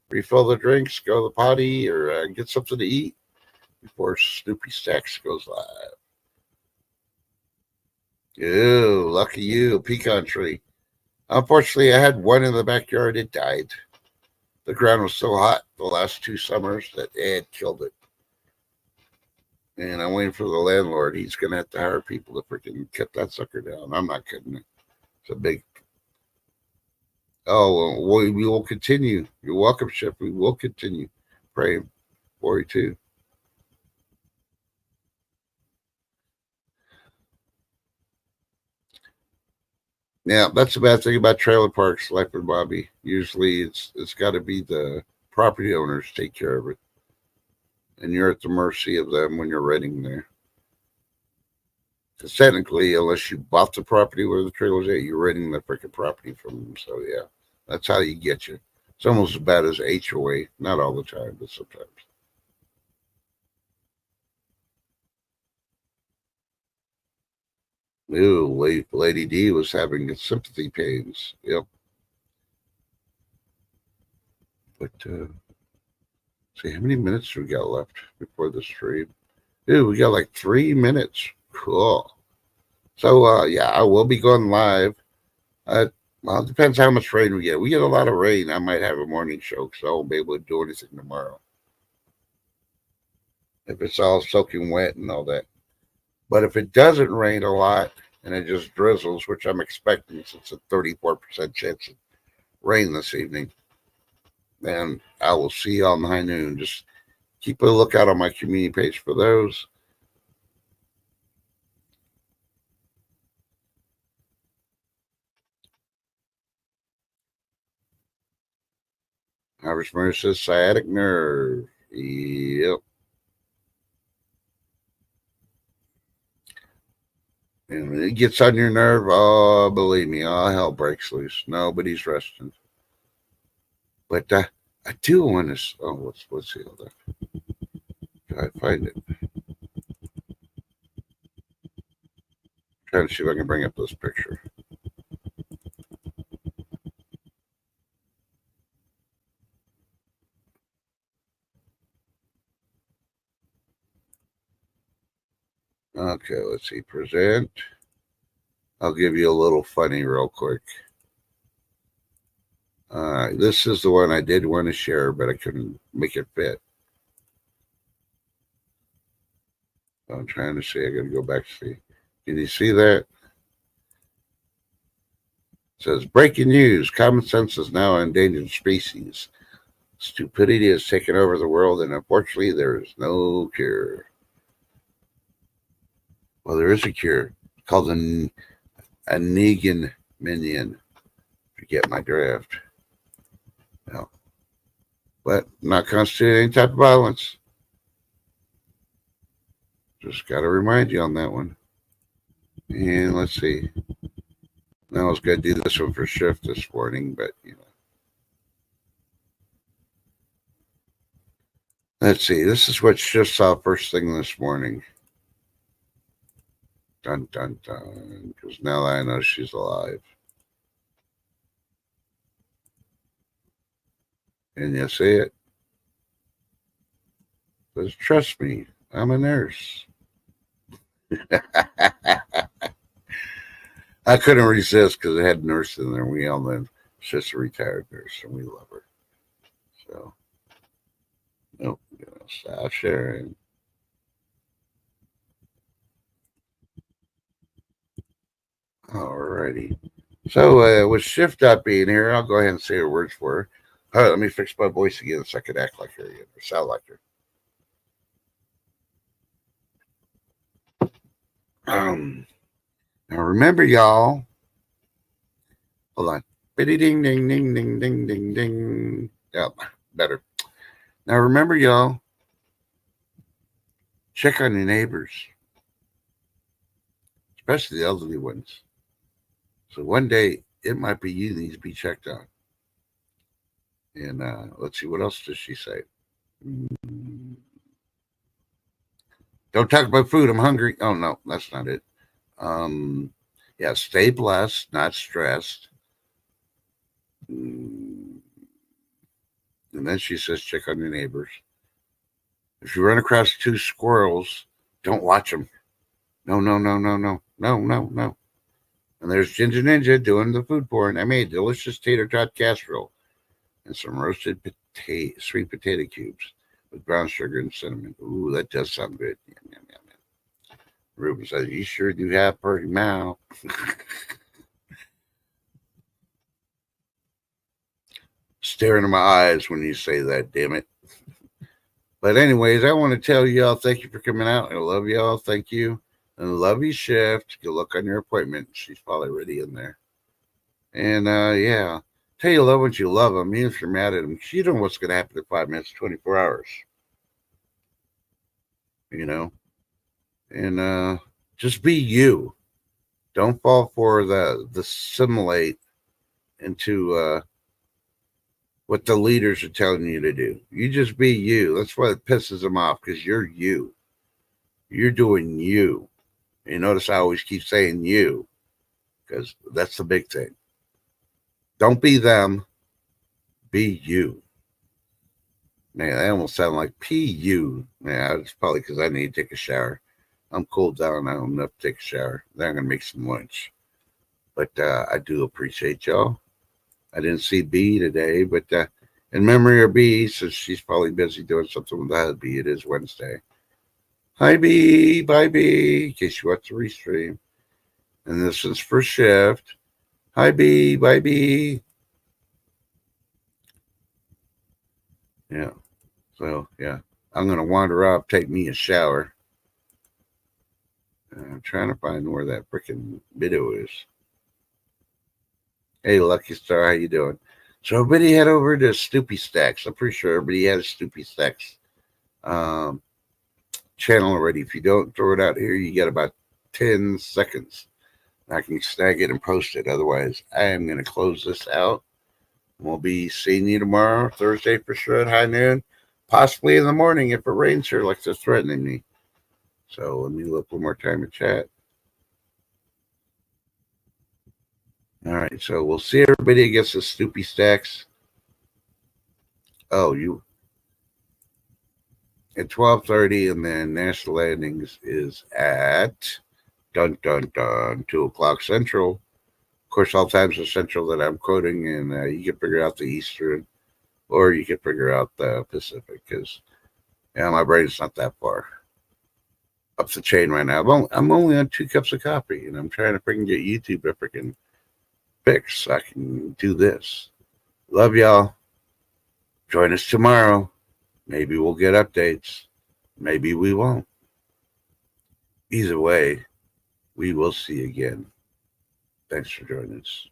refill the drinks, go to the potty, or get something to eat before Snoopy Stacks goes live. Ew, lucky you, pecan tree. Unfortunately, I had one in the backyard. It died. The ground was so hot the last 2 summers that it killed it. And I'm waiting for the landlord. He's going to have to hire people to freaking cut that sucker down. I'm not kidding. It's a big. Oh, well, we will continue. You're welcome, Chef. We will continue praying for you, too. Yeah, that's the bad thing about trailer parks, like with Bobby. Usually it's got to be the property owners take care of it. And you're at the mercy of them when you're renting there. Because technically, unless you bought the property where the trailer's at, you're renting the freaking property from them. So, yeah, that's how you get you. It's almost as bad as HOA. Not all the time, but sometimes. Ooh, Lady D was having sympathy pains. Yep. But, see, how many minutes we got left before the stream? Dude, we got like 3 minutes. Cool. So, yeah, I will be going live. Well, it depends how much rain we get. We get a lot of rain. I might have a morning show because I won't be able to do anything tomorrow. If it's all soaking wet and all that. But if it doesn't rain a lot and it just drizzles, which I'm expecting since a 34% chance of rain this evening, then I will see you on the high noon. Just keep a lookout on my community page for those. Harvest Murray says sciatic nerve. Yep. And when it gets on your nerve, oh, believe me, all hell breaks loose. Nobody's resting. But I do want to. Oh, what's the other? Try to find it. Trying to see if I can bring up this picture. Okay, let's see. Present. I'll give you a little funny real quick. This is the one I did want to share, but I couldn't make it fit. I'm trying to see. I got to go back to see. Can you see that? It says breaking news: common sense is now an endangered species. Stupidity has taken over the world, and unfortunately, there is no cure. Well, there is a cure called a Negan minion. If you get my draft. No. But not constituting any type of violence. Just got to remind you on that one. And let's see. Now I was going to do this one for shift this morning, but you know. Let's see. This is what Shift saw first thing this morning. Dun dun dun. Because now I know she's alive. And you see it? Because trust me, I'm a nurse. I couldn't resist because it had a nurse in there. We all know she's a retired nurse and we love her. So, nope, stop sharing. Alrighty. So, with Shift not being here, I'll go ahead and say her words for her. Let me fix my voice again so I can act like her again, or sound like her. Now remember, y'all. Hold on. Bitty ding ding ding ding ding ding ding. Yeah, better. Now remember, y'all. Check on your neighbors, especially the elderly ones. So one day it might be you that needs to be checked on. And let's see, what else does she say? Don't talk about food. I'm hungry. Oh no, that's not it. Yeah, stay blessed, not stressed. And then she says, check on your neighbors. If you run across two squirrels, don't watch them. No, no, no, no, no, no, no, no. And there's Ginger Ninja doing the food porn. I made delicious tater tot casserole and some roasted sweet potato cubes with brown sugar and cinnamon. Ooh, that does sound good. Yum, yum, yum, yum. Ruben says, you sure do have a pretty mouth. Stare into my eyes when you say that, damn it. But anyways, I want to tell y'all, thank you for coming out. I love y'all. Thank you. And love you, Shift. Good luck on your appointment. She's probably already in there. And yeah, tell your loved ones you love them, even if you're mad at them, because you don't know what's going to happen in 5 minutes, 24 hours. You know? And just be you. Don't fall for the simulate into what the leaders are telling you to do. You just be you. That's why it pisses them off, because you're you. You're doing you. You notice I always keep saying you, because that's the big thing. Don't be them. Be you. Man, I almost sound like P.U. Yeah, it's probably because I need to take a shower. I'm cooled down. I don't enough to take a shower. Then I'm going to make some lunch. But I do appreciate y'all. I didn't see B today, but in memory of B, since she's probably busy doing something with that B, it is Wednesday. Hi, B. Bye, B. In case you watch the restream. And this is for Shift. Hi, B. Bye, B. Yeah. So, yeah. I'm going to wander off, take me a shower. I'm trying to find where that freaking video is. Hey, Lucky Star, how you doing? So everybody head over to Stoopy Stacks. I'm pretty sure everybody has Stoopy Stacks channel already. If you don't, throw it out here. You got about 10 seconds. I can snag it and post it. Otherwise, I am going to close this out. We'll be seeing you tomorrow, Thursday for sure at high noon. Possibly in the morning if it rains here like they're threatening me. So let me look one more time in chat. All right, so we'll see everybody against the Stoopy Stacks. Oh, you at 12:30, and then National Landings is at 2:00 Central. Of course, all times are Central that I'm quoting, and you can figure out the Eastern, or you can figure out the Pacific, because my brain's not that far up the chain right now. I'm only on 2 cups of coffee, and I'm trying to freaking get YouTube to freaking fix so I can do this. Love y'all. Join us tomorrow. Maybe we'll get updates. Maybe we won't. Either way, we will see you again. Thanks for joining us.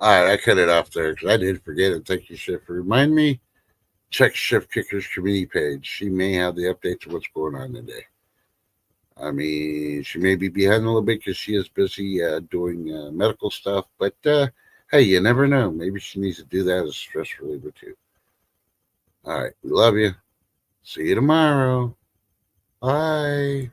All right, I cut it off there because I did forget it. Thank you, Shift, for reminding me. Check Shift Kicker's community page. She may have the updates of what's going on today. I mean, she may be behind a little bit because she is busy doing medical stuff. But hey, you never know. Maybe she needs to do that as a stress reliever too. All right, we love you. See you tomorrow. Bye.